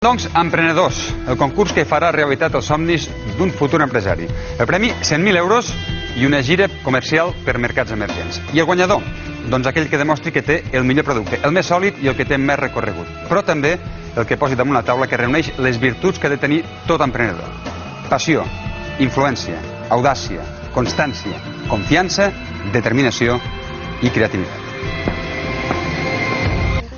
Doncs, Emprenedors, el concurs que farà realitat els somnis d'un futur empresari. El premi, 100.000 euros i una gira comercial per mercats emergents. I el guanyador? Doncs aquell que demostri que té el millor producte, el més sòlid i el que té més recorregut. Però també el que posi damunt la taula que reuneix les virtuts que ha de tenir tot emprenedor. Passió, influència, audàcia, constància, confiança, determinació i creativitat.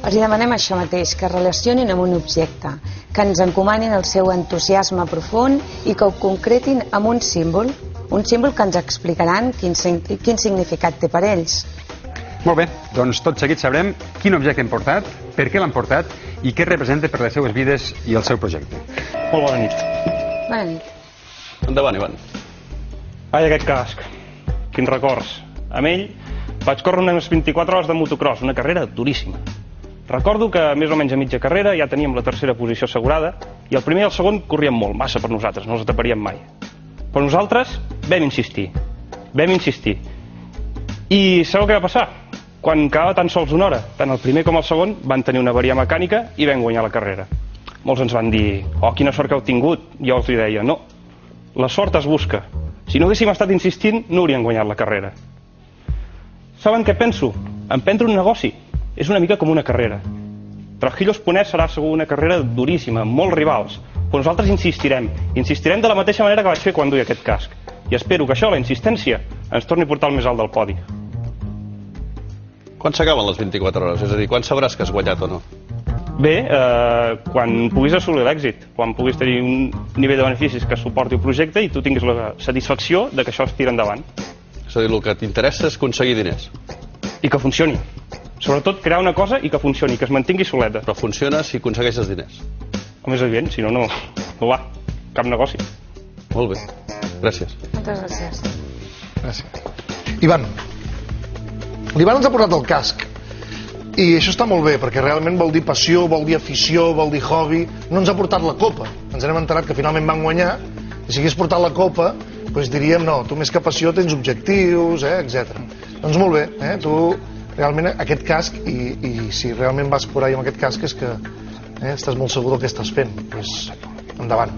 Els demanem això mateix, que es relacionin amb un objecte, que ens encomanin el seu entusiasme profund i que ho concretin amb un símbol que ens explicaran quin significat té per ells. Molt bé, doncs tot seguit sabrem quin objecte hem portat, per què l'han portat i què representa per les seues vides i el seu projecte. Molt bona nit. Bona nit. Endavant, Ivan. Ai, aquest casc. Quins records. Amb ell vaig córrer unes 24 hores de motocross, una carrera duríssima. Recordo que més o menys a mitja carrera ja teníem la tercera posició assegurada i el primer i el segon corrien molt, massa per nosaltres, no els ataparíem mai. Però nosaltres vam insistir. I sabeu què va passar? Quan quedava tan sols una hora, tant el primer com el segon van tenir una avaria mecànica i vam guanyar la carrera. Molts ens van dir, oh, quina sort que heu tingut. Jo els deia, no, la sort es busca. Si no haguéssim estat insistint, no hauríem guanyat la carrera. Saben què penso? Emprendre un negoci és una mica com una carrera. Trujillo Espunès serà segur una carrera duríssima, amb molts rivals, però nosaltres insistirem. Insistirem de la mateixa manera que vaig fer quan duia aquest casc. I espero que això, la insistència, ens torni a portar al més alt del podi. Quan s'acaben les 24 hores? És a dir, quan sabràs que has guanyat o no? Bé, quan puguis assolir l'èxit, quan puguis tenir un nivell de beneficis que suporti el projecte i tu tinguis la satisfacció de que això es tira endavant. És a dir, el que t'interessa és aconseguir diners. I que funcioni. Sobretot crear una cosa i que funcioni, que es mantingui soleta. Però funciona si aconsegueixes diners. Home, és evident, si no, no va. Cap negoci. Molt bé. Gràcies. Moltes gràcies. Gràcies. Ivan. L'Ivan ens ha portat el casc. I això està molt bé, perquè realment vol dir passió, vol dir afició, vol dir hobby. No ens ha portat la copa. Ens hem enterat que finalment van guanyar. I si hagués portat la copa, doncs diríem, no, tu més que passió tens objectius, etc. Doncs molt bé, tu realment aquest casc, i si realment vas por ahí amb aquest casc és que estàs molt segur del que estàs fent. Doncs endavant.